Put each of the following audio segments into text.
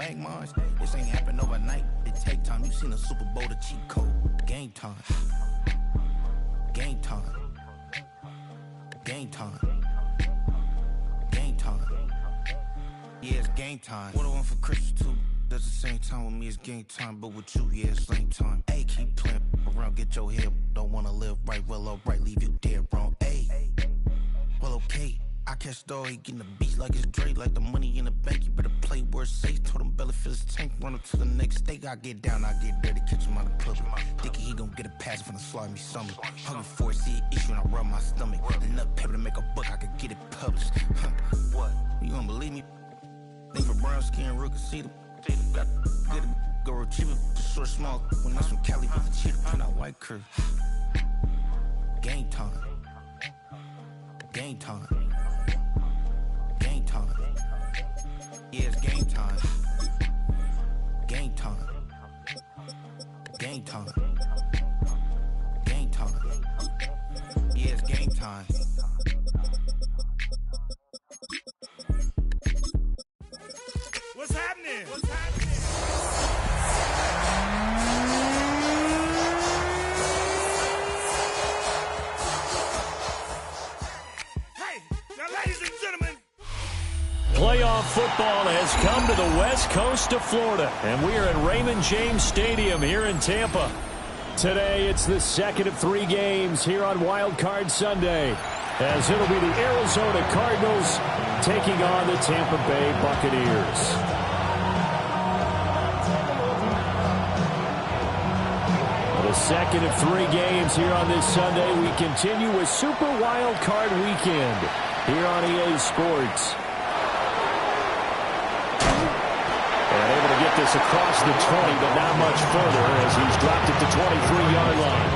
bank mines. This ain't happen overnight. It take time. You seen a Super Bowl, the cheat code. Game time. Game time. Game time. Game time. Yeah, it's game time. What I want for Christmas too. At the same time with me, it's game time. But with you, yeah, it's same time. Hey, keep playing around, get your head. Don't wanna live right, well, alright, leave you dead wrong. Hey, well, okay. I catch the dog, he getting the beat like it's Dre, like the money in the bank. You better play where it's safe. Told him belly fill his tank, run up to the next steak. I get down, I get dirty, catch him on the public. Thinking he gon' get a pass from the slide me stomach. Hungry for it, see an issue and I rub my stomach. Enough paper to make a book, I could get it published. Huh, what? You don't believe me? Think for brown skin, real can see them. Got good, go retrieve it, just short, small. When I'm from Cali, with the cheetah, print out white curve. Game time. Game time. Game time. Yeah, it's game time. Game time. Game time. Game time. Yeah, it's game time. What's happening? What's happening? Playoff football has come to the west coast of Florida, and we are at Raymond James Stadium here in Tampa. Today, it's the second of 3 games here on Wild Card Sunday, as it'll be the Arizona Cardinals taking on the Tampa Bay Buccaneers. The second of 3 games here on this Sunday. We continue with Super Wild Card Weekend here on EA Sports. This across the 20, but not much further as he's dropped it to 23-yard line.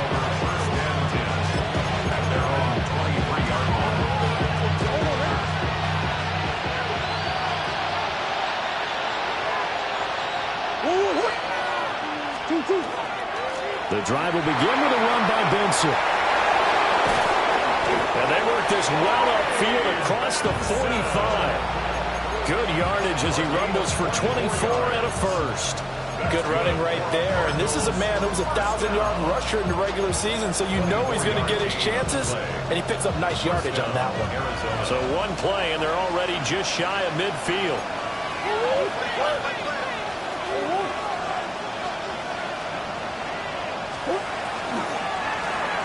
The drive will begin with a run by Benson. And they work this well upfield across the 45. Good yardage as he rumbles for 24 and a first. Good running right there. And this is a man who was a 1,000-yard rusher in the regular season, so you know he's going to get his chances, and he picks up nice yardage on that one. So one play, and they're already just shy of midfield.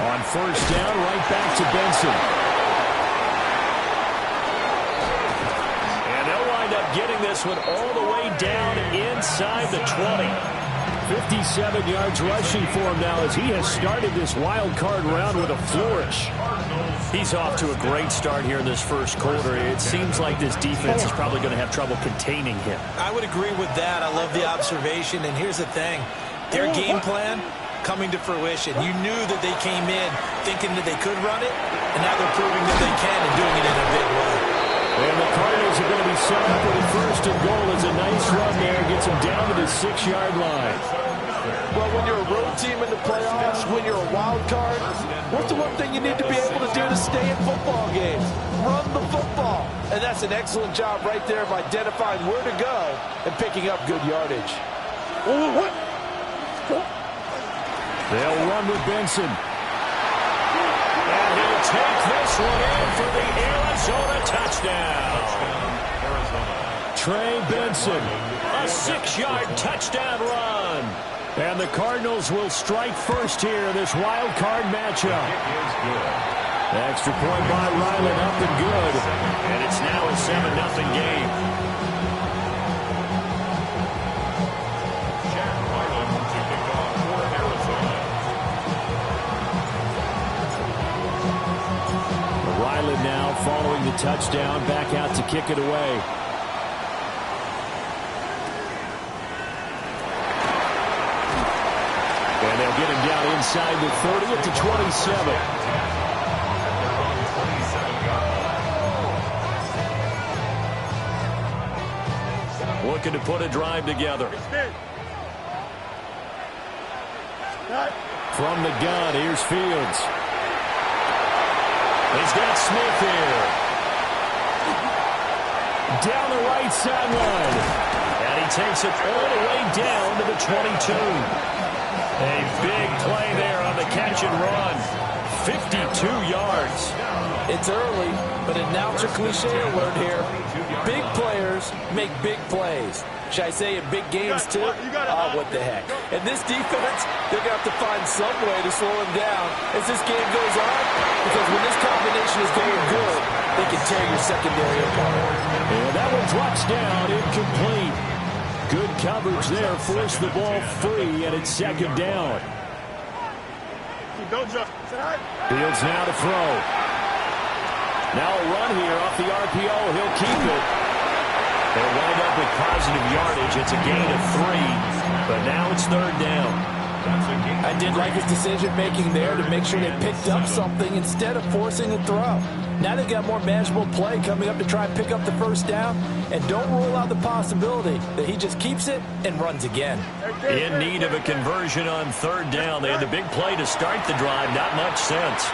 On first down, right back to Benson. Getting this one all the way down inside the 20. 57 yards rushing for him now as he has started this wild card round with a flourish. He's off to a great start here in this first quarter. It seems like this defense is probably going to have trouble containing him. I would agree with that. I love the observation. And here's the thing. Their game plan coming to fruition. You knew that they came in thinking that they could run it, and now they're proving that they can and doing it in a big way. And the Cardinals are going to be set up for the first and goal. As a nice run there, gets them down to the 6-yard line. Well, when you're a road team in the playoffs, when you're a wild card, what's the one thing you need to be able to do to stay in football games? Run the football. And that's an excellent job right there of identifying where to go and picking up good yardage. They'll run with Benson. And he'll take this one in for the Arizona touchdown. Trey Benson, a 6-yard touchdown run. And the Cardinals will strike first here in this wild card matchup. Extra point by Ryland, up and good. And it's now a 7-0 game. Ryland now following the touchdown, back out to kick it away. And they'll get him down inside the 30 at the 27. Looking to put a drive together. From the gun, here's Fields. He's got Smith here. Down the right sideline. And he takes it all the way down to the 22. A big play there on the catch and run. 52 yards. It's early, but announcer cliche alert here. Big players make big plays. Should I say in big games too? Oh, what the heck. And this defense, they're going to have to find some way to slow him down as this game goes on. Because when this combination is going good, they can tear your secondary apart. And that one drops down, incomplete. Good coverage there, forced the ball free, and it's second down. Fields now to throw. Now a run here off the RPO. He'll keep it. They'll wind up with positive yardage. It's a gain of 3, but now it's third down. I did like his decision-making there to make sure they picked up something instead of forcing a throw. Now they've got more manageable play coming up to try and pick up the first down, and don't rule out the possibility that he just keeps it and runs again. In need of a conversion on third down. They had the big play to start the drive. Not much sense.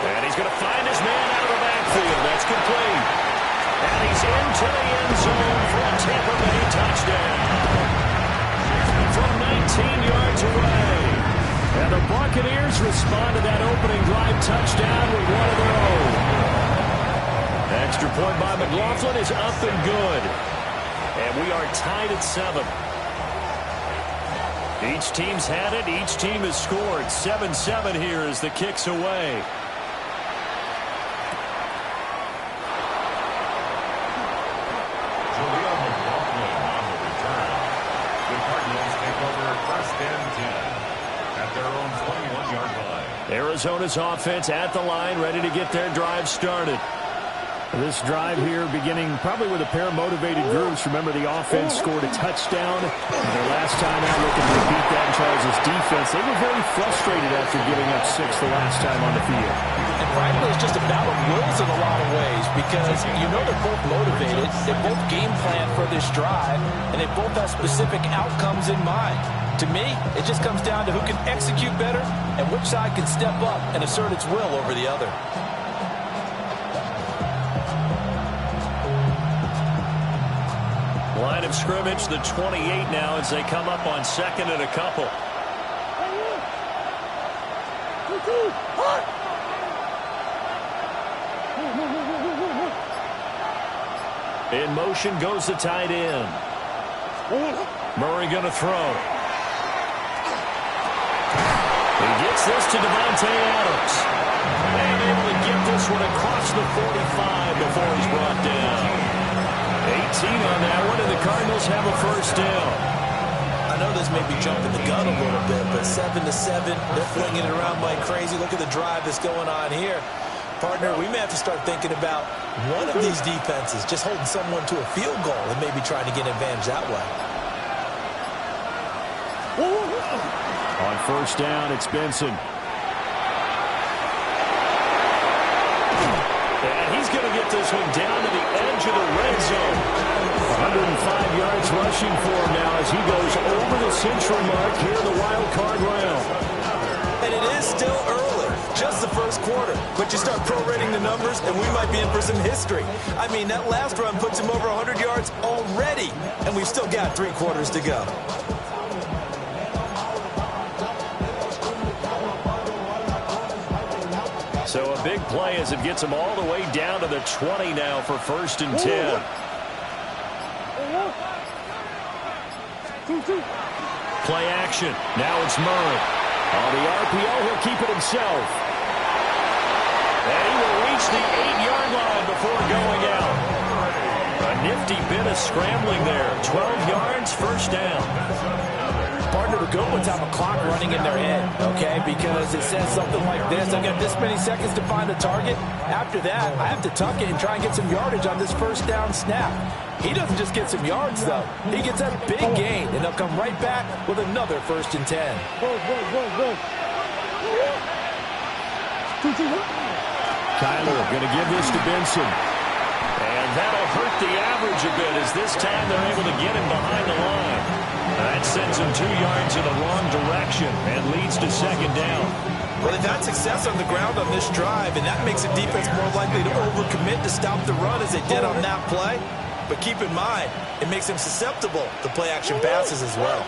And he's going to find his man out of the backfield. That's complete. And he's into the end zone for a Tampa Bay touchdown. From 19 yards away. And the Buccaneers respond to that opening drive touchdown with one of their own. Extra point by McLaughlin is up and good. And we are tied at 7. Each team's had it. Each team has scored. 7-7 here as the kick's away. Arizona's offense at the line, ready to get their drive started. This drive here beginning probably with a pair of motivated groups. Remember, the offense scored a touchdown. Their last time out looking to beat that Charles' defense. They were very frustrated after giving up 6 the last time on the field. And frankly, it's just a battle of wills in a lot of ways because you know they're both motivated. They both game plan for this drive, and they both have specific outcomes in mind. To me, it just comes down to who can execute better and which side can step up and assert its will over the other. Line of scrimmage, the 28 now as they come up on second and a couple. In motion goes the tight end. Murray going to throw. He gets this to Devontae Adams. And able to get this one across the 45 before he's brought down. 18 on that one, and the Cardinals have a first down. I know this may be jumping the gun a little bit, but 7-7, they're flinging it around like crazy. Look at the drive that's going on here. Partner, we may have to start thinking about one of these defenses just holding someone to a field goal and maybe trying to get an advantage that way. On first down, it's Benson. And he's going to get this one down to the edge of the red zone. 105 yards rushing for him now as he goes over the century mark here in the wild card round. And it is still early, just the first quarter. But you start prorating the numbers, and we might be in for some history. I mean, that last run puts him over 100 yards already, and we've still got 3 quarters to go. So a big play as it gets him all the way down to the 20 now for first and 10. Play action. Now it's Murray. On the RPO, he'll keep it himself. And he will reach the 8-yard line before going out. A nifty bit of scrambling there. 12 yards, first down. Partner, the good ones have a clock running in their head, okay? Because it says something like this. I've got this many seconds to find a target. After that, I have to tuck it and try and get some yardage on this first down snap. He doesn't just get some yards, though. He gets a big gain, and they'll come right back with another first and 10. Kyler going to give this to Benson. And that'll hurt the average a bit as this time they're able to get him behind the line. That sends him 2 yards in the wrong direction and leads to second down. Well, they've had success on the ground on this drive, and that makes the defense more likely to overcommit to stop the run as they did on that play. but keep in mind, it makes him susceptible to play-action passes as well.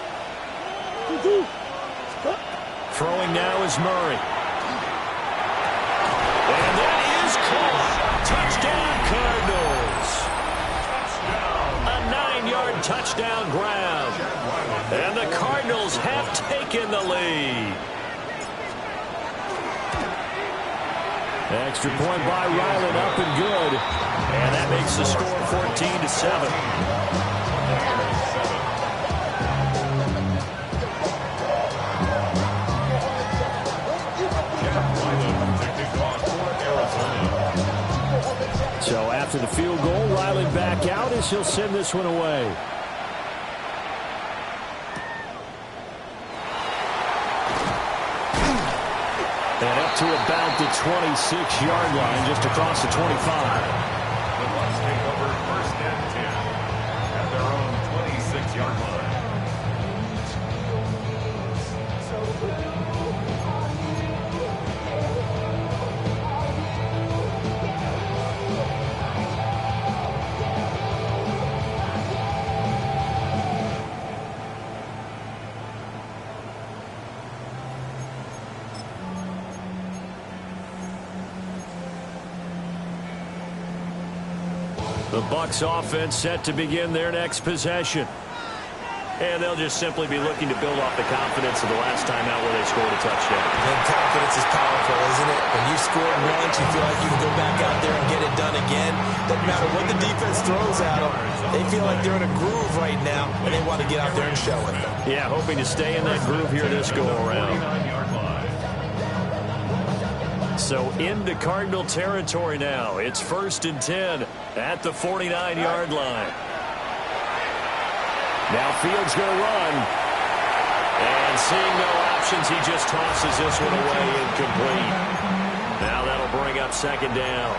Throwing now is Murray. And that is caught. Touchdown, Cardinals. A 9-yard touchdown grab. And the Cardinals have taken the lead. Extra point by Ryland, up and good. And that makes the score 14-7. So after the field goal, Ryland back out as he'll send this one away. And up to about the 26-yard line, just across the 25. The Bucs take over 1st and 10 at their own 26-yard line. The Bucs offense set to begin their next possession. And they'll just simply be looking to build off the confidence of the last time out where they scored a touchdown. And confidence is powerful, isn't it? When you scored once, you feel like you can go back out there and get it done again. Doesn't matter what the defense throws at them. They feel like they're in a groove right now, and they want to get out there and show it. Yeah, hoping to stay in that groove here this go-around. So into Cardinal territory now. It's 1st and 10 at the 49-yard line. Now Fields going to run. And seeing no options, he just tosses this one away incomplete. Now that'll bring up 2nd down.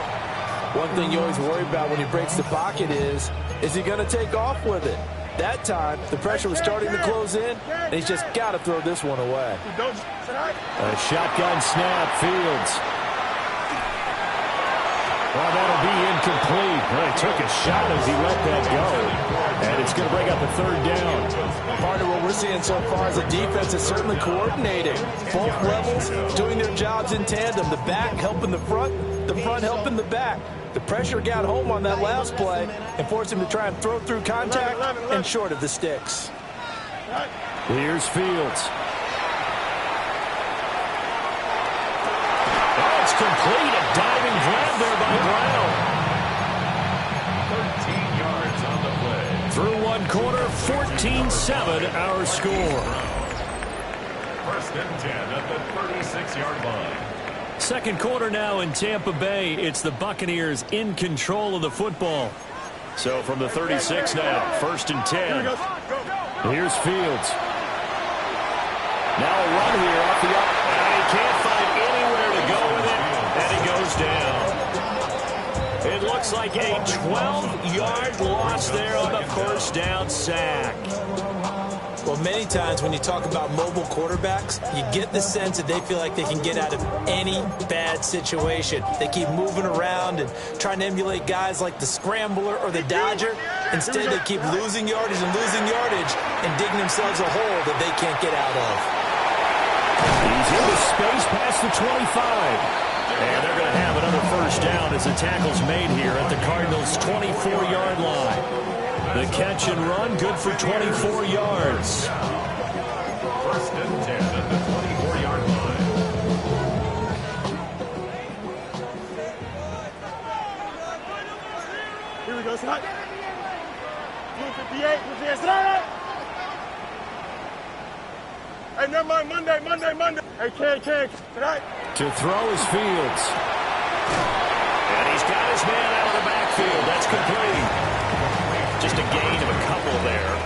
One thing you always worry about when he breaks the pocket is he going to take off with it? That time, the pressure was starting to close in, and he's just got to throw this one away. A shotgun snap, Fields. Well, that'll be incomplete. Well, he took a shot as he let that go. And it's going to bring up a 3rd down. Part of what we're seeing so far is the defense is certainly coordinating. Both levels doing their jobs in tandem. The back helping the front helping the back. The pressure got home on that last play and forced him to try and throw through contact and short of the sticks. Here's Fields. It's complete. A diving grab there by Brown. 13 yards on the play. Through one quarter, 14-7 our score. 1st and 10 at the 36-yard line. Second quarter now in Tampa Bay. It's the Buccaneers in control of the football. So from the 36 now, 1st and 10. Here's Fields. Now a run here off the up. And he can't find anywhere to go with it. And he goes down. It looks like a 12-yard loss there on the 1st down sack. Well, many times when you talk about mobile quarterbacks, you get the sense that they feel like they can get out of any bad situation. They keep moving around and trying to emulate guys like the Scrambler or the Dodger. Instead, they keep losing yardage and digging themselves a hole that they can't get out of. He's into space past the 25. And they're going to have another 1st down as the tackle's made here at the Cardinals' 24-yard line. The catch and run, good for 24 yards. 1st and 10 at the 24-yard line. Here we go, slide. 258, slide. Hey, never mind, Monday. Hey, Ken, tonight. To throw is Fields. And he's got his man out of the backfield. That's complete. Just a gain of a couple there.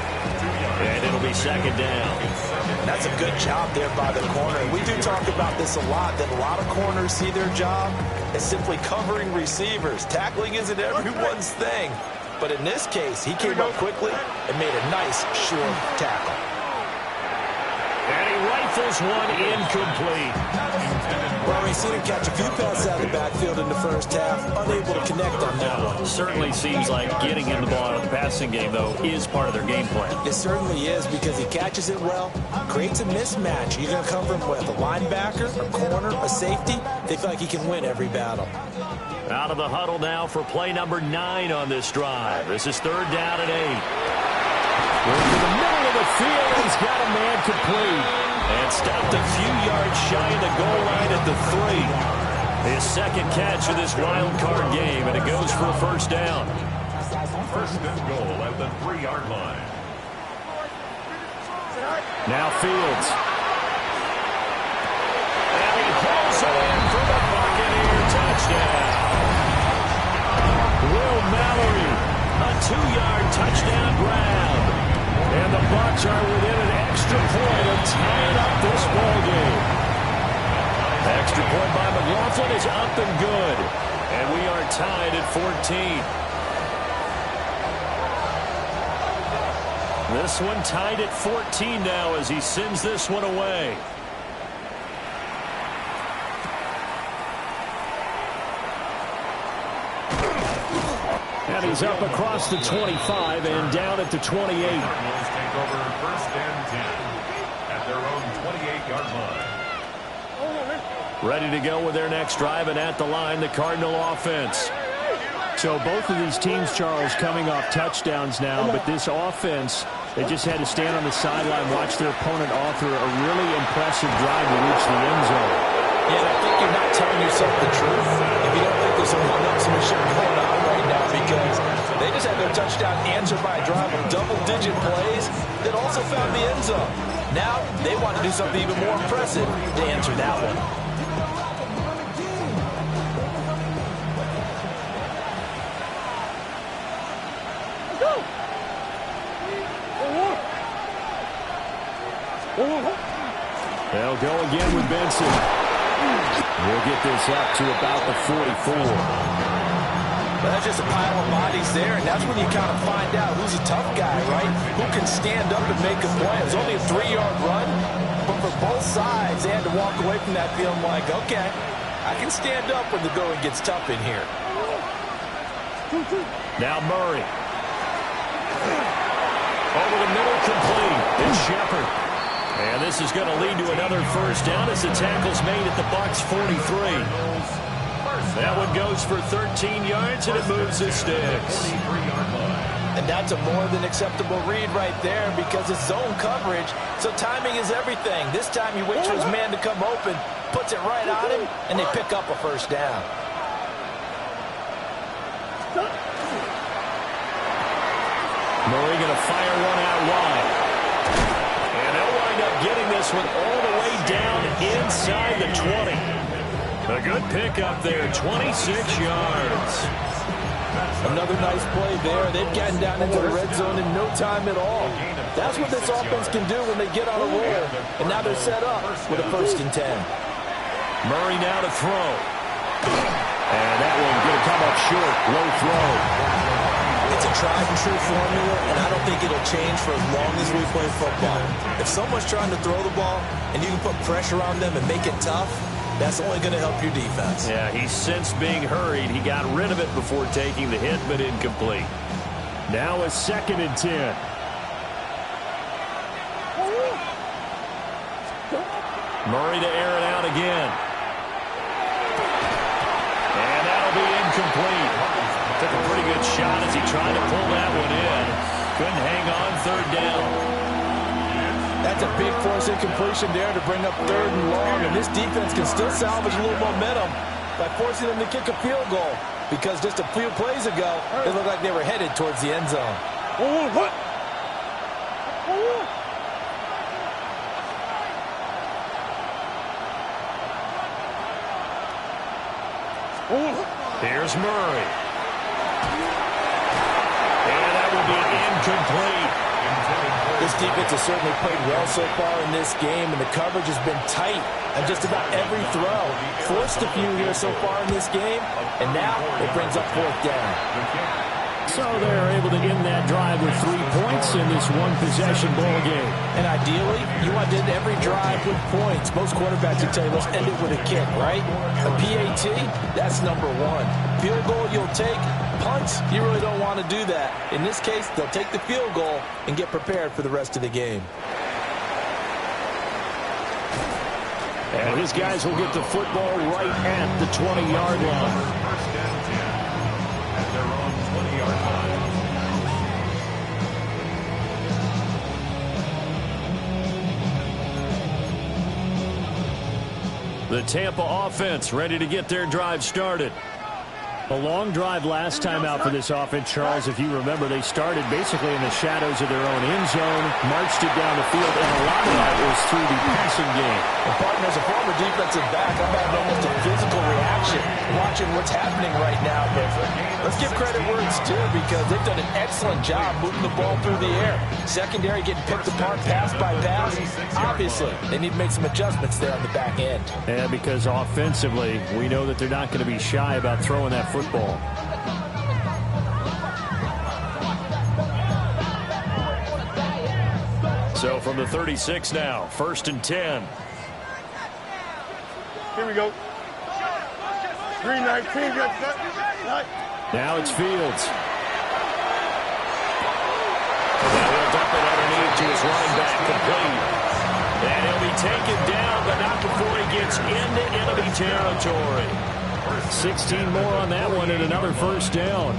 And it'll be 2nd down. That's a good job there by the corner. We do talk about this a lot, that a lot of corners see their job as simply covering receivers. Tackling isn't everyone's thing. But in this case, he came up quickly and made a nice, short tackle. And he rifles one incomplete. Murray seen him catch a few passes out of the backfield in the first half, unable to connect on that one. Certainly seems like getting him the ball out of the passing game, though, is part of their game plan. It certainly is, because he catches it well, creates a mismatch. You're going to cover him with a linebacker, a corner, a safety. They feel like he can win every battle. Out of the huddle now for play number 9 on this drive. This is 3rd down and 8. Into the middle of the field, he's got a man complete. And stopped a few yards shy of the goal line at the 3. His second catch of this wild card game, and it goes for a first down. First and goal at the 3-yard line. Now Fields. And he pulls it in for the Buccaneer touchdown. Will Mallory, a 2-yard touchdown grab. And the Bucs are within an extra point of tying up this ball game. Extra point by McLaughlin is up and good. And we are tied at 14. This one tied at 14 now as he sends this one away. And he's up across the 25 and down at the 28. Cardinals take over 1st and 10 at their own 28-yard line. Ready to go with their next drive, and at the line, the Cardinal offense. So both of these teams, Charles, coming off touchdowns now, but this offense, they just had to stand on the sideline, watch their opponent author a really impressive drive to reach the end zone. Yeah, and I think you're not telling yourself the truth if you don't think there's a one-upsmanship going on right now, because they just had their touchdown answered by a drive of double-digit plays that also found the end zone. Now they want to do something even more impressive to answer that one. They'll go again with Benson. We'll get this up to about the 44. But that's just a pile of bodies there, and that's when you kind of find out who's a tough guy, right? Who can stand up and make a play. It was only a 3-yard run, but for both sides, they had to walk away from that feeling like, okay, I can stand up when the going gets tough in here. Now Murray. Over the middle, complete. It's Shepard. And this is going to lead to another first down as the tackle's made at the Bucs 43. That one goes for 13 yards, and it moves the sticks. And that's a more than acceptable read right there, because it's zone coverage, so timing is everything. This time he waits for his man to come open, puts it right on him, and they pick up a first down. Murray going to fire one out wide. And they'll wind up getting this one all the way down inside the 20. A good pickup there, 26 yards. Another nice play there. They've gotten down into the red zone in no time at all. That's what this offense can do when they get on a roll. And now they're set up with a 1st and 10. Murray now to throw. And that one going to come up short. Low throw. It's a tried and true formula, and I don't think it'll change for as long as we play football. If someone's trying to throw the ball and you can put pressure on them and make it tough, that's only going to help your defense. Yeah, he's since being hurried. He got rid of it before taking the hit, but incomplete. Now a 2nd and 10. Murray to air it out again. And that'll be incomplete. Took a pretty good shot as he tried to pull that one in. Couldn't hang on 3rd down. That's a big force incompletion there to bring up 3rd and long, and this defense can still salvage a little momentum by forcing them to kick a field goal, because just a few plays ago, it looked like they were headed towards the end zone. Here's Murray. And that will be incomplete. This defense has certainly played well so far in this game, and the coverage has been tight on just about every throw. Forced a few here so far in this game, and now it brings up 4th down. So they're able to end that drive with 3 points in this one-possession ball game. And ideally, you want to end every drive with points. Most quarterbacks would tell you, let's end it with a kick, right? A PAT, that's number one. Field goal you'll take. Punts, you really don't want to do that. In this case, they'll take the field goal and get prepared for the rest of the game. And his guys will get the football right at the 20-yard line. First and 10 at their own 20-yard line. The Tampa offense ready to get their drive started. A long drive last time out for this offense, Charles. If you remember, they started basically in the shadows of their own end zone, marched it down the field, and a lot of that was through the passing game. Well, partner, as a former defensive back, I'm having almost a physical reaction watching what's happening right now. But let's give credit where it's due because they've done an excellent job moving the ball through the air. Secondary getting picked apart pass by pass. Obviously, they need to make some adjustments there on the back end. Yeah, because offensively, we know that they're not going to be shy about throwing that football. So from the 36 now, 1st and 10. Here we go. 319. Now it's Fields. Now he'll dump it underneath to his running back, complete. And he'll be taken down, but not before he gets into enemy territory. 16 more on that one and another first down.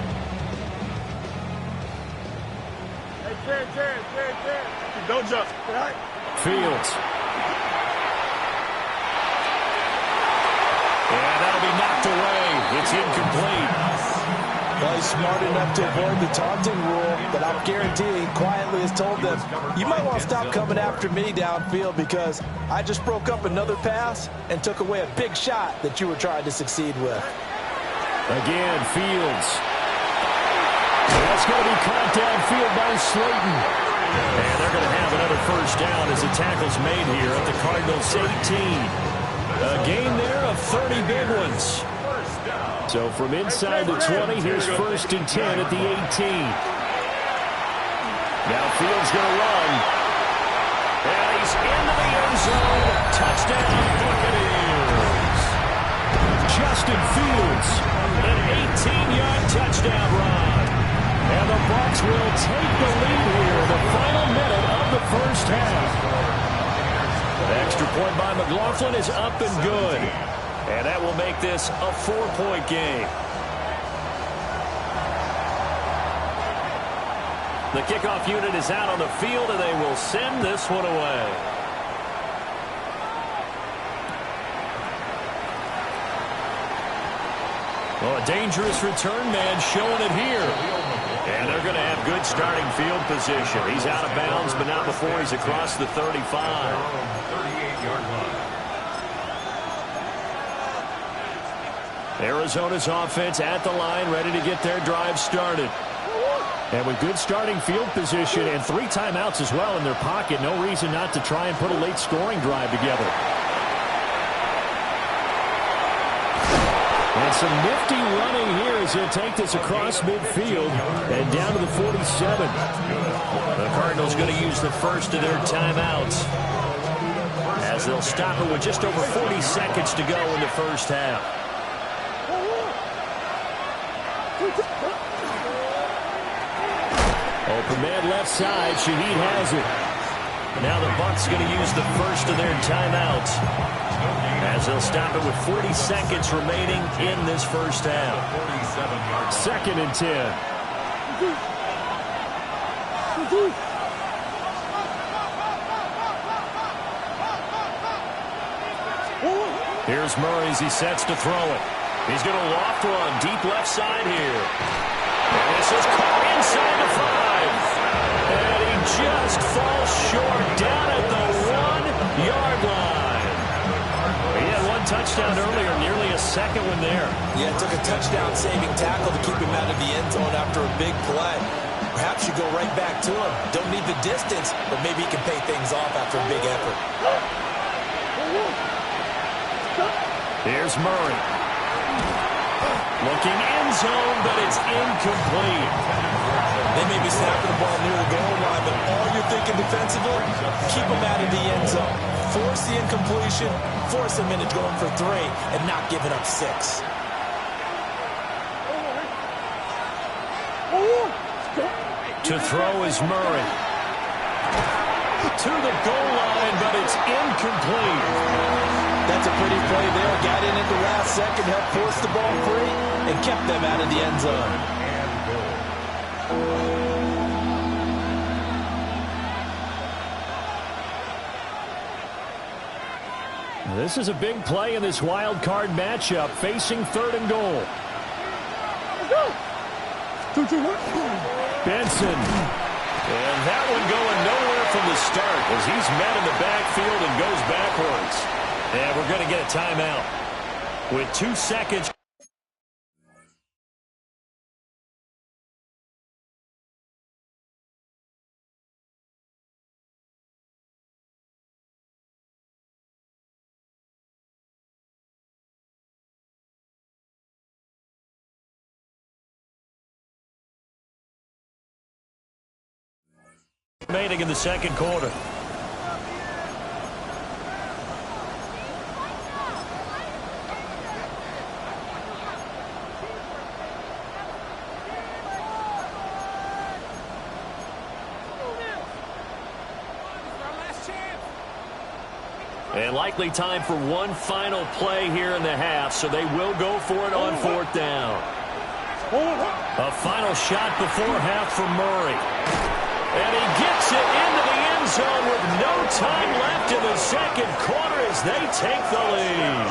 Hey, Ted. Don't jump. Fields. And that'll be knocked away. It's incomplete. Well, he's smart enough to avoid the taunting rule, but I'm guaranteeing quietly has told them, you might want to stop coming after me downfield because I just broke up another pass and took away a big shot that you were trying to succeed with. Again, Fields. That's going to be caught downfield by Slayton. And they're going to have another first down as the tackle's made here at the Cardinals 18. A gain there of 30 big ones. So from inside the 20, here's 1st and 10 at the 18. Now Fields going to run. And he's into the end zone. Touchdown, Buccaneers. Justin Fields, an 18-yard touchdown run. And the Bucs will take the lead here in the final minute of the first half. The extra point by McLaughlin is up and good. And that will make this a 4-point game. The kickoff unit is out on the field, and they will send this one away. Well, a dangerous return man showing it here. And they're going to have good starting field position. He's out of bounds, but not before he's across the 35. 38-yard line. Arizona's offense at the line, ready to get their drive started. And with good starting field position and 3 timeouts as well in their pocket, no reason not to try and put a late scoring drive together. And some nifty running here as he'll take this across midfield and down to the 47. The Cardinals going to use the first of their timeouts as they'll stop it with just over 40 seconds to go in the first half. Open man left side. Shaheed has it. Now the Bucs going to use the first of their timeouts as they'll stop it with 40 seconds remaining in this first half. 2nd and 10. Here's Murray as he sets to throw it. He's going to loft one deep left side here. And this is caught inside the 5. And he just falls short down at the 1-yard line. He had one touchdown earlier, nearly a second one there. Yeah, it took a touchdown-saving tackle to keep him out of the end zone after a big play. Perhaps you go right back to him. Don't need the distance, but maybe he can pay things off after a big effort. Here's Murray. Looking end zone, but it's incomplete. They may be snapping the ball near the goal line, but all you're thinking defensively, keep them out of the end zone. Force the incompletion, force them into going for 3, and not giving up 6. To throw is Murray. To the goal line, but it's incomplete. That's a pretty play there. Got in at the last second, helped force the ball free, and kept them out of the end zone. This is a big play in this wild card matchup, facing 3rd and goal. Benson. And that one going nowhere from the start as he's met in the backfield and goes backwards. And we're going to get a timeout with 2 seconds. Remaining in the second quarter. And likely time for one final play here in the half, so they will go for it on 4th down. A final shot before half for Murray. And he gets it into the end zone with no time left in the second quarter as they take the lead.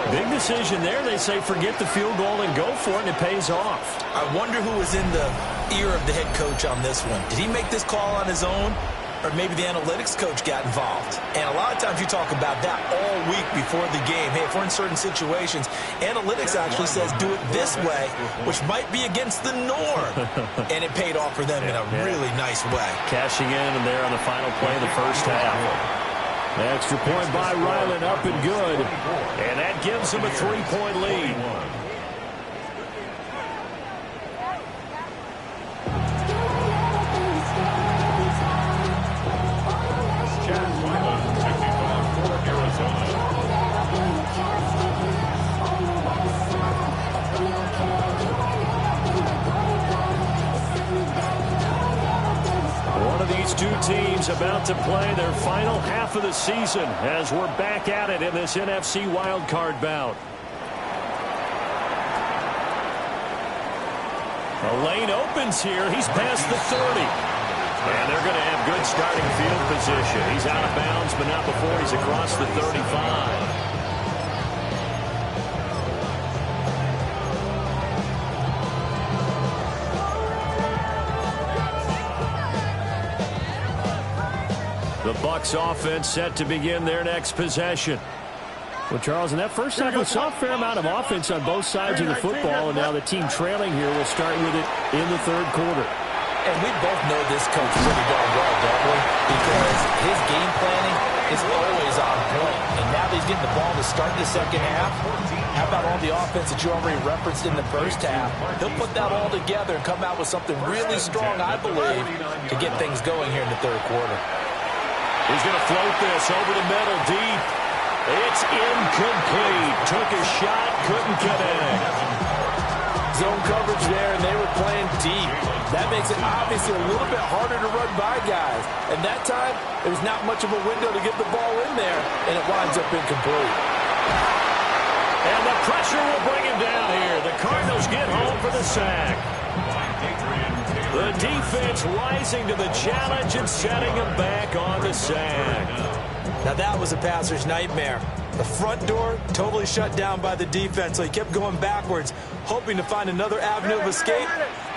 Big decision there. They say forget the field goal and go for it, and it pays off. I wonder who was in the ear of the head coach on this one. Did he make this call on his own? Or maybe the analytics coach got involved. And a lot of times you talk about that all week before the game. Hey, if we're in certain situations, analytics actually says do it this way, which might be against the norm. And it paid off for them in a really nice way. Cashing in and there on the final play of the first half. Extra point by Ryland, up and good. And that gives them a 3-point lead. Two teams about to play their final half of the season as we're back at it in this NFC wildcard bout. A lane opens here. He's past the 30. And they're going to have good starting field position. He's out of bounds, but not before he's across the 35. The Bucs offense set to begin their next possession. Well, Charles, in that first half, we saw a fair amount of offense on both sides of the football, and now the team trailing here will start with it in the 3rd quarter. And we both know this coach pretty darn well, don't we? Because his game planning is always on point. And now that he's getting the ball to start the second half, how about all the offense that you already referenced in the first half? He'll put that all together and come out with something really strong, I believe, to get things going here in the 3rd quarter. He's going to float this over the middle deep. It's incomplete. Took a shot, couldn't connect. Zone coverage there, and they were playing deep. That makes it obviously a little bit harder to run by guys. And that time, there was not much of a window to get the ball in there, and it winds up incomplete. And the pressure will bring him down here. The Cardinals get home for the sack. The defense rising to the challenge and setting him back on the sack. Now that was a passer's nightmare. The front door totally shut down by the defense, so he kept going backwards, hoping to find another avenue of escape.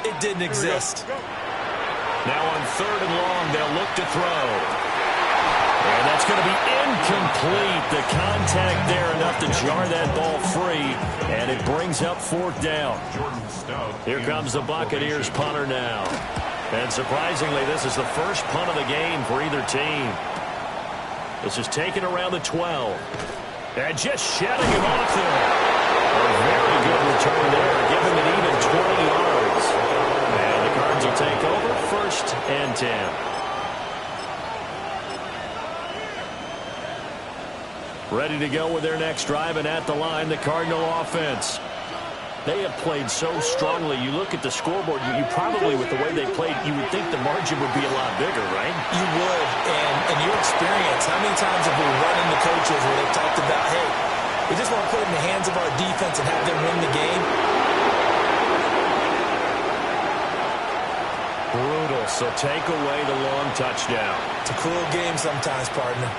It didn't exist. Now on 3rd and long, they'll look to throw. And that's going to be incomplete. The contact there enough to jar that ball free, and it brings up 4th down. Here comes the Buccaneers punter now. And surprisingly, this is the first punt of the game for either team. This is taken around the 12. And just shedding him off there. A very good return there. Give him an even 20 yards. And the Cards will take over 1st and 10. Ready to go with their next drive, and at the line, the Cardinal offense. They have played so strongly. You look at the scoreboard, you probably, with the way they played, you would think the margin would be a lot bigger, right? You would, and in your experience, how many times have we run into coaches where they've talked about, hey, we just want to put it in the hands of our defense and have them win the game? Brutal, so take away the long touchdown. It's a cruel game sometimes, partner.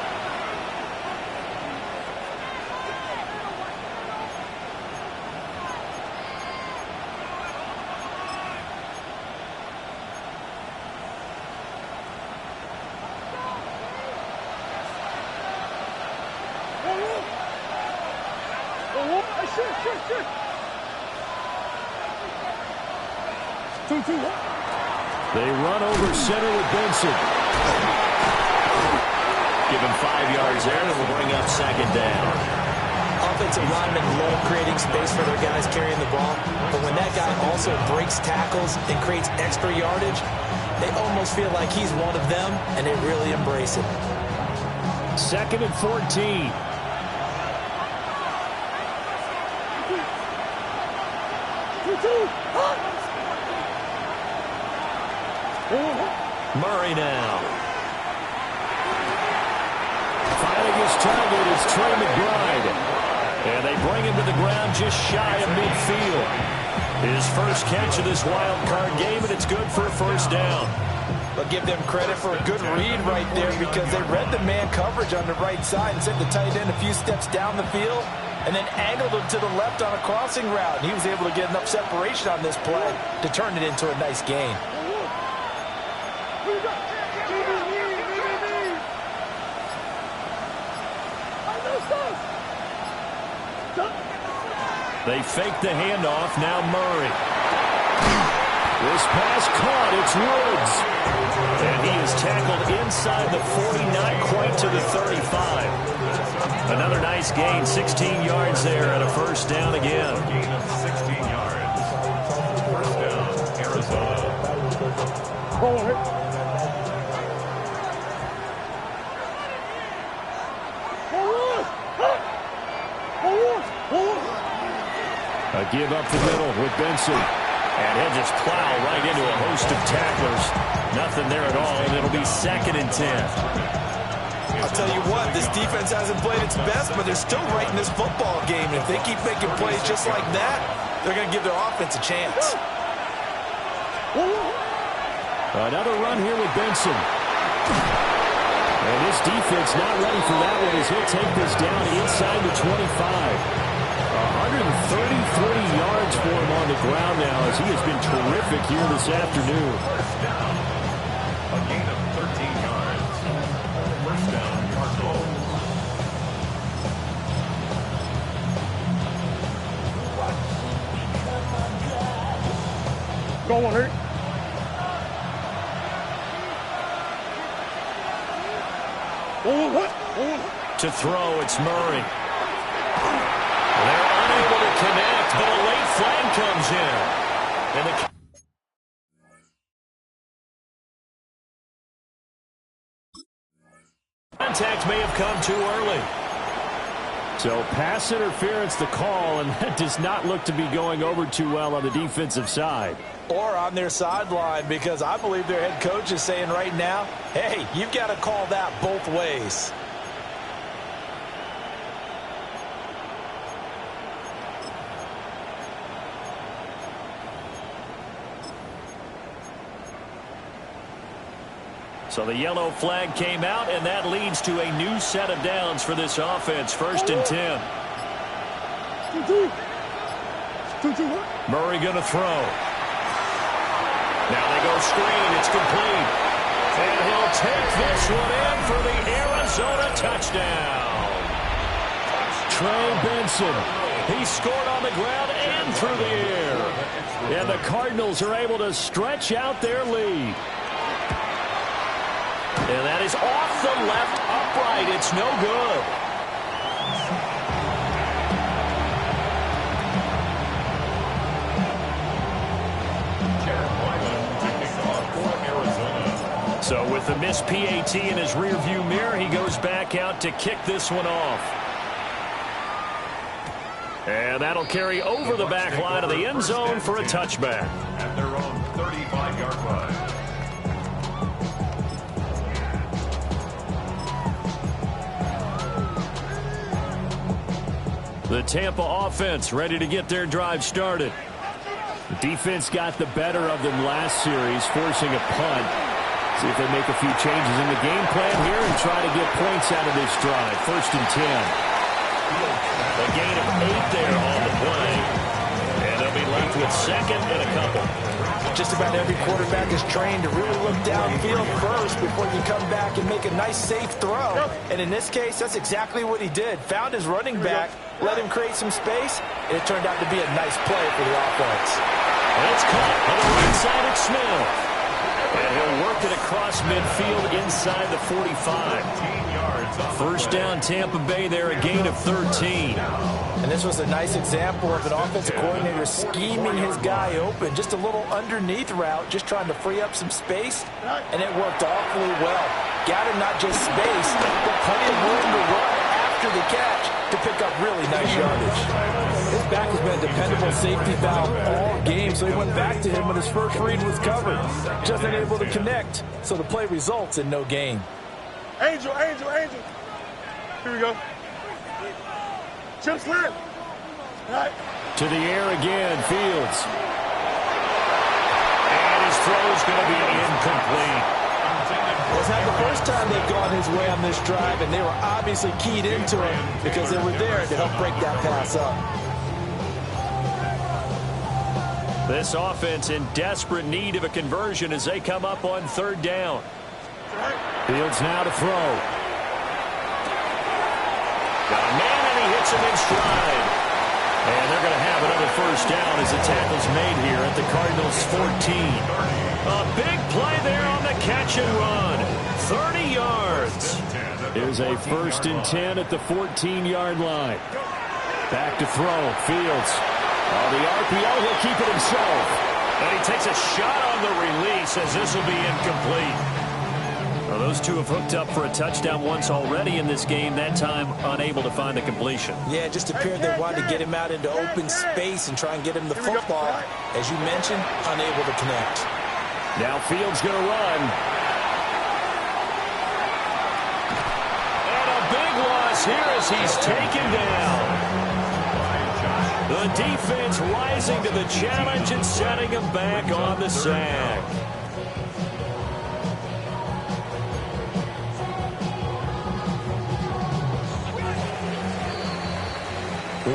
They run over center with Benson. Give him 5 yards there, and it will bring up 2nd down. Offensive linemen love creating space for their guys carrying the ball, but when that guy also breaks tackles and creates extra yardage, they almost feel like he's one of them, and they really embrace it. 2nd and 14. Murray now. Finding his target is Trey McBride. And they bring him to the ground just shy of midfield. His first catch of this wild card game, and it's good for a 1st down. But give them credit for a good read right there, because they read the man coverage on the right side and sent the tight end a few steps down the field and then angled him to the left on a crossing route. He was able to get enough separation on this play to turn it into a nice gain. They fake the handoff. Now Murray. This pass caught. It's Woods. And he is tackled inside the 49, quite to the 35. Another nice gain. 16 yards there and a 1st down again. Gain of 16 yards. 1st down, Arizona. A give up the middle with Benson. And he'll just plow right into a host of tacklers. Nothing there at all, and it'll be 2nd and 10. I'll tell you what, this defense hasn't played its best, but they're still right in this football game. And if they keep making plays just like that, they're going to give their offense a chance. Another run here with Benson. And this defense not ready for that one as he'll take this down inside the 25. 133 yards for him on the ground now as he has been terrific here this afternoon. 1st down. A gain of 13 yards. 1st down, Cardinals. Go on, Hurt. To throw, it's Murray. They're unable to connect, but a late flag comes in. And the contact may have come too early. So pass interference the call, and that does not look to be going over too well on the defensive side. Or on their sideline, because I believe their head coach is saying right now, hey, you've got to call that both ways. So the yellow flag came out, and that leads to a new set of downs for this offense. 1st and 10. Murray going to throw. Now they go screen. It's complete. And he'll take this one in for the Arizona touchdown. Trey Benson. He scored on the ground and through the air. And the Cardinals are able to stretch out their lead. And that is off the left upright. It's no good. So with the missed PAT in his rearview mirror, he goes back out to kick this one off. And that'll carry over the back line of the end zone for a touchback. At their own 35-yard line. The Tampa offense ready to get their drive started. The defense got the better of them last series, forcing a punt. See if they make a few changes in the game plan here and try to get points out of this drive. 1st and 10. A gain of 8 there on the play. And they'll be left with 2nd and a couple. Just about every quarterback is trained to really look downfield first before you come back and make a nice, safe throw. And in this case, that's exactly what he did. Found his running back, let him create some space, and it turned out to be a nice play for the offense. And it's caught on the right side of Smith. And he'll work it across midfield inside the 45. 1st down, Tampa Bay there, a gain of 13. And this was a nice example of an offensive coordinator scheming his guy open. Just a little underneath route, just trying to free up some space, and it worked awfully well. Got him not just space, but plenty of room to run after the catch to pick up really nice yardage. His back has been a dependable safety valve all game, so he went back to him when his first read was covered. Just unable to connect, so the play results in no gain. Angel. Here we go. Chip slant. Right. To the air again, Fields. And his throw is going to be incomplete. It's not the first time they've gone his way on this drive, and they were obviously keyed into him because they were there to help break that pass up. This offense in desperate need of a conversion as they come up on 3rd down. Fields now to throw. Got a man, and he hits him in stride. And they're going to have another 1st down as the tackle's made here at the Cardinals' 14. A big play there on the catch and run. 30 yards. Here's a 1st and 10 at the 14-yard line. Back to throw. Fields. Oh, the RPO, he'll keep it himself. And he takes a shot on the release as this will be incomplete. Well, those two have hooked up for a touchdown once already in this game, that time unable to find the completion. Yeah, it just appeared they wanted to get him out into open space and try and get him the football. As you mentioned, unable to connect. Now Fields going to run. And a big loss here as he's taken down. The defense rising to the challenge and setting him back on the sack.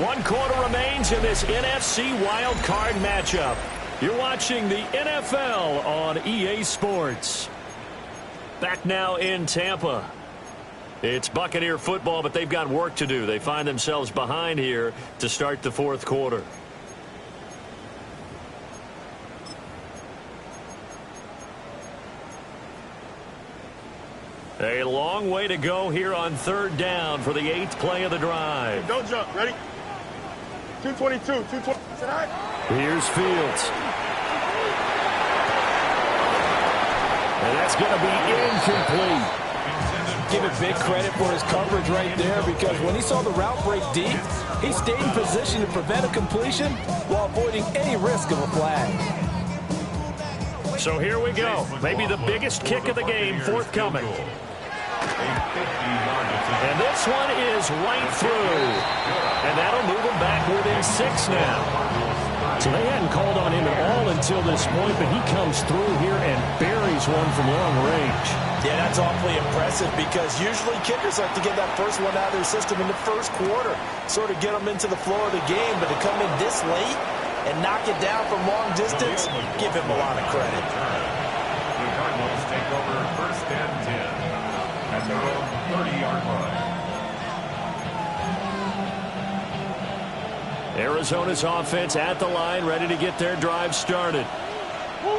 One quarter remains in this NFC wildcard matchup. You're watching the NFL on EA Sports. Back now in Tampa. It's Buccaneer football, but they've got work to do. They find themselves behind here to start the 4th quarter. A long way to go here on 3rd down for the 8th play of the drive. Don't jump. Ready? 222. 220. Here's Fields. And that's going to be incomplete. Give it big credit for his coverage right there, because when he saw the route break deep, he stayed in position to prevent a completion while avoiding any risk of a flag. So here we go. Maybe the biggest kick of the game forthcoming. And this one is right through. And that'll move him back within 6 now. So they hadn't called on him at all until this point, but he comes through here and buries one from long range. Yeah, that's awfully impressive, because usually kickers like to get that first one out of their system in the 1st quarter, sort of get them into the flow of the game, but to come in this late and knock it down from long distance, give him a lot of credit. The Cardinals take over 1st and 10 at their own 30-yard line. Arizona's offense at the line, ready to get their drive started.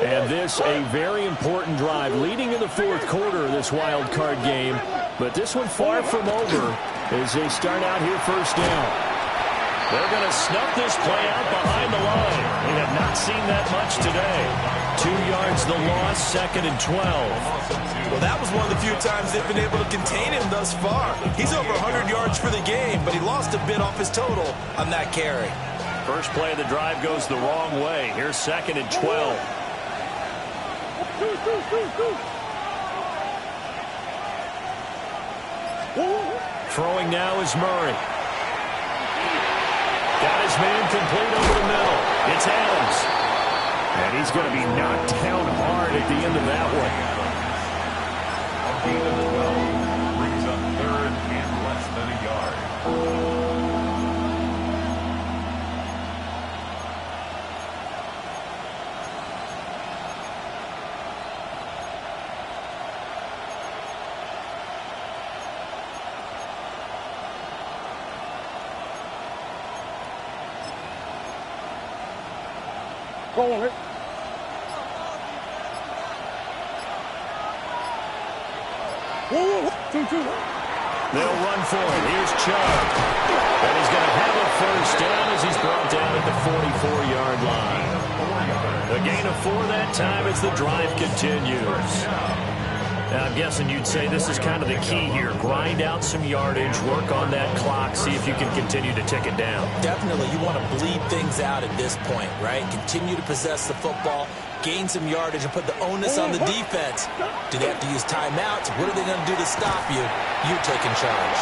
And this a very important drive leading in the 4th quarter of this wild card game. But this one far from over as they start out here 1st down. They're going to snuff this play out behind the line. We have not seen that much today. 2 yards the loss, 2nd and 12. Well, that was one of the few times they've been able to contain him thus far. He's over 100 yards for the game, but he lost a bit off his total on that carry. First play of the drive goes the wrong way. Here's 2nd and 12. Throwing now is Murray. Got his man complete over the middle. It's Adams. And he's going to be knocked down hard at the end of that one. A gain of 12 brings up 3rd and less than a yard. Go on, Rick. They'll run for it. Here's Chubb. And he's going to have a first down as he's brought down at the 44-yard line. A gain of 4 that time as the drive continues. Now, I'm guessing you'd say this is kind of the key here. Grind out some yardage, work on that clock, see if you can continue to tick it down. Definitely, you want to bleed things out at this point, right? Continue to possess the football, gain some yardage, and put the onus on the defense. Do they have to use timeouts? What are they going to do to stop you? You're taking charge.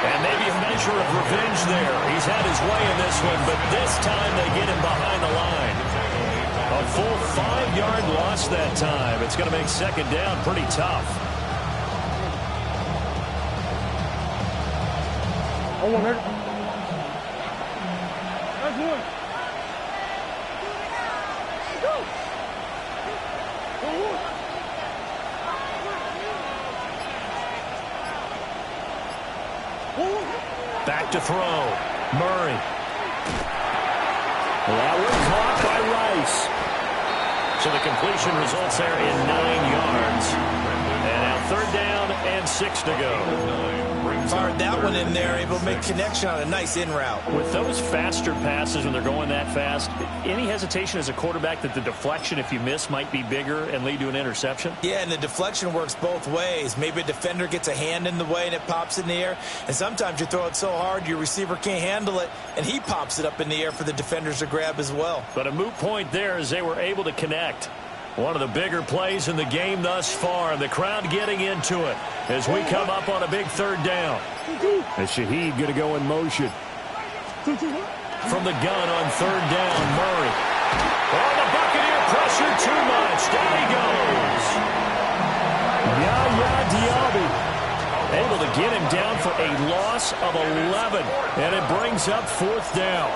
And maybe a measure of revenge there. He's had his way in this one, but this time they get him behind the line. A full 5-yard loss that time. It's going to make 2nd down pretty tough. Oh, one, Rick. That's one. Back to throw. Murray. Well, that was caught by Rice. So the completion results there in 9 yards. And now 3rd down and 6 to go. Fired that one in there, able to make connection on a nice in route. With those faster passes when they're going that fast, any hesitation as a quarterback that the deflection, if you miss, might be bigger and lead to an interception? Yeah, and the deflection works both ways. Maybe a defender gets a hand in the way and it pops in the air. And sometimes you throw it so hard your receiver can't handle it, and he pops it up in the air for the defenders to grab as well. But a moot point there as they were able to connect. One of the bigger plays in the game thus far. The crowd getting into it as we come up on a big 3rd down. And Shaheed going to go in motion. From the gun on 3rd down, Murray. Oh, the Buccaneer pressure too much. Down he goes. Yaya Diaby able to get him down for a loss of 11. And it brings up 4th down.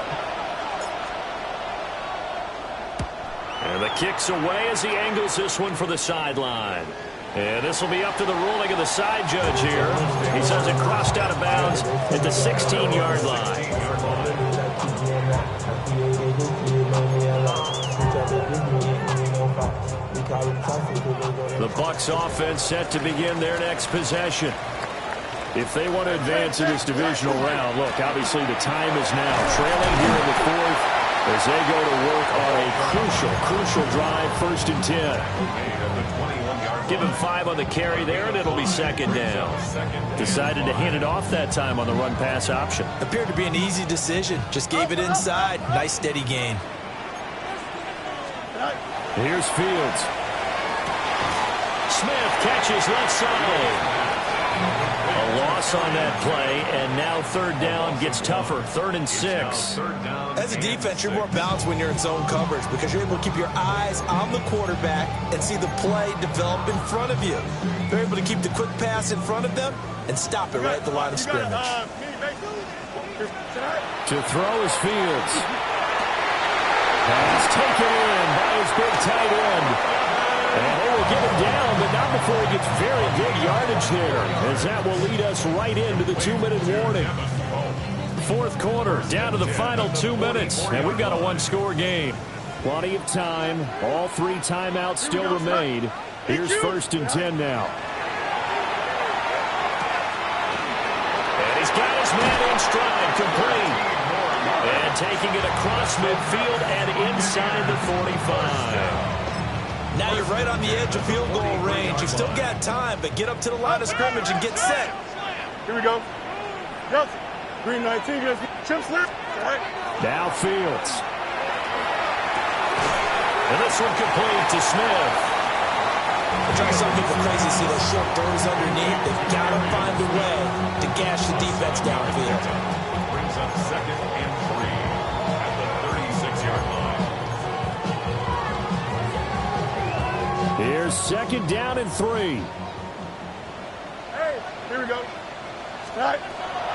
And the kick's away as he angles this one for the sideline. And this will be up to the ruling of the side judge here. He says it crossed out of bounds at the 16-yard line. The Bucs offense set to begin their next possession. If they want to advance in this divisional round, look, obviously the time is now. Trailing here in the 4th. As they go to work on a crucial drive, 1st and 10. Give him 5 on the carry there, and it'll be 2nd down. Decided to hand it off that time on the run-pass option. Appeared to be an easy decision. Just gave it inside. Nice, steady gain. Here's Fields. Smith catches left side. A loss on that play, and now 3rd down gets tougher. 3rd and 6. As a defense, you're more balanced when you're in zone coverage because you're able to keep your eyes on the quarterback and see the play develop in front of you. They're able to keep the quick pass in front of them and stop it right at the line of scrimmage. To throw is Fields. Pass taken in by his big tight end. And they will get him down, but not before he gets very good yardage there, as that will lead us right into the 2-minute warning. 4th quarter, down to the final 2 minutes, and we've got a 1-score game. Plenty of time. All 3 timeouts still remain. Here's 1st and 10 now. And he's got his man in stride, complete. And taking it across midfield and inside the 45. Now you're right on the edge of field goal range. You've still got time, but get up to the line of scrimmage and get set. Here we go. Yep. Green 19 against chip snap. All right. Now Fields. And this one complete to Smith. It drives some people crazy to see those short throws underneath. They've got to find a way to gash the defense downfield. Brings up 2nd and 3 at the 36-yard line. Here's 2nd down and 3. Hey, here we go. Right.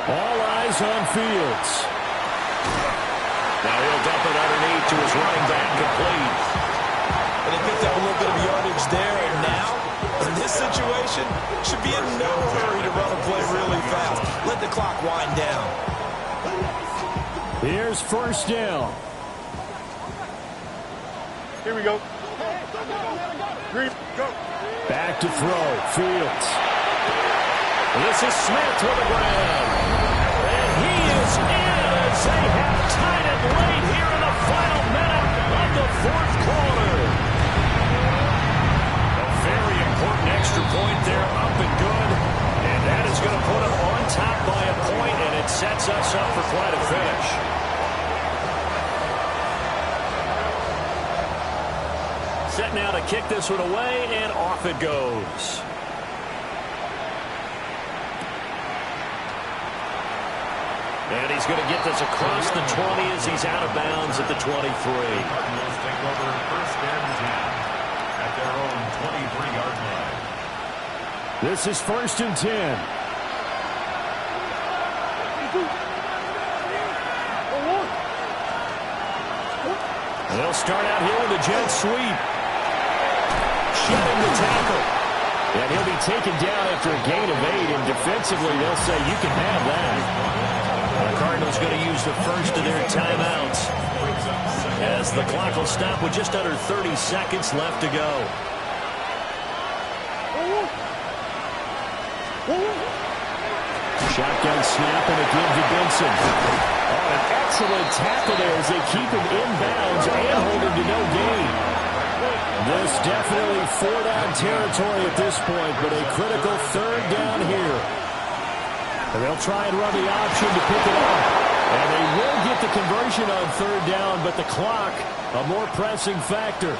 All eyes on Fields. Now he'll dump it underneath to his running back, complete. And they picked up a little bit of yardage there, and now, in this situation, should be in no hurry to run a play really fast. Let the clock wind down. Here's 1st down. Here we go. Green, go. Back to throw. Fields. This is Smith with the grab. And he is in as they have tied it late here in the final minute of the 4th quarter. A very important extra point there, up and good. And that is going to put them on top by a point, and it sets us up for quite a finish. Set now to kick this one away, and off it goes. And he's going to get this across the 20 as he's out of bounds at the 23. Cardinals take over 1st and 10 at their own 23-yard line. This is 1st and 10. And they'll start out here with a jet sweep. Shedding the tackle. And he'll be taken down after a gain of 8. And defensively, they'll say you can have that. The Cardinals going to use the first of their timeouts as the clock will stop with just under 30 seconds left to go. Shotgun snap and a give to Benson. Oh, an excellent tackle there as they keep him inbounds and hold him to no gain. This definitely 4-down territory at this point, but a critical 3rd down here. And they'll try and run the option to pick it up. And they will get the conversion on 3rd down, but the clock, a more pressing factor.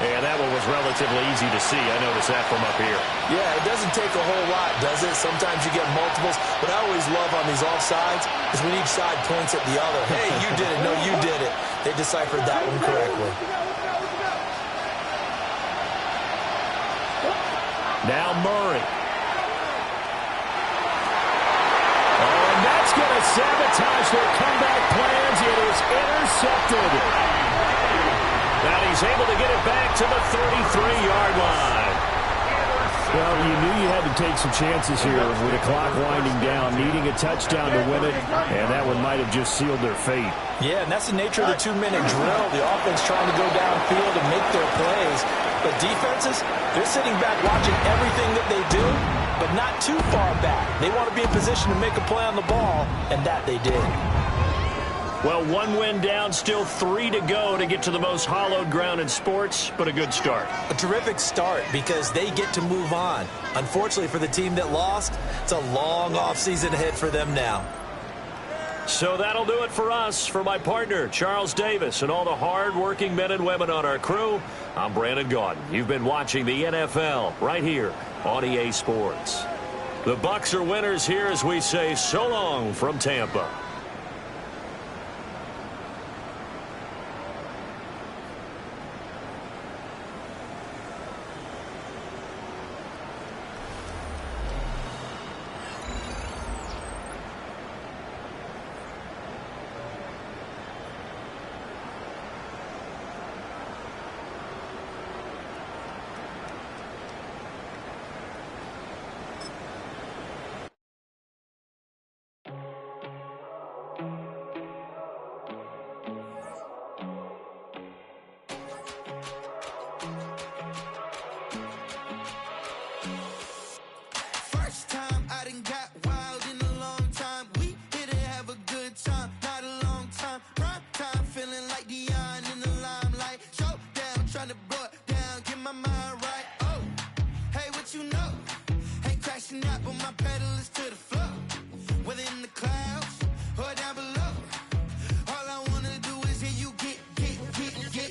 And that one was relatively easy to see. I noticed that from up here. Yeah, it doesn't take a whole lot, does it? Sometimes you get multiples. What I always love on these offsides is when each side points at the other. Hey, you did it. No, you did it. They deciphered that one correctly. Now Murray. That's going to sabotage their comeback plans. It is intercepted. Now he's able to get it back to the 33-yard line. Well, you knew you had to take some chances here with the clock winding down, needing a touchdown to win it, and that one might have just sealed their fate. Yeah, and that's the nature of the 2-minute drill. The offense trying to go downfield and make their plays. But defenses, they're sitting back watching everything that they do, but not too far back. They want to be in position to make a play on the ball, and that they did. Well, 1 win down, still 3 to go to get to the most hallowed ground in sports, but a good start. A terrific start because they get to move on. Unfortunately for the team that lost, it's a long offseason ahead for them now. So that'll do it for us. For my partner, Charles Davis, and all the hard-working men and women on our crew, I'm Brandon Gaudin. You've been watching the NFL right here on EA Sports. The Bucs are winners here as we say so long from Tampa. Trying to blow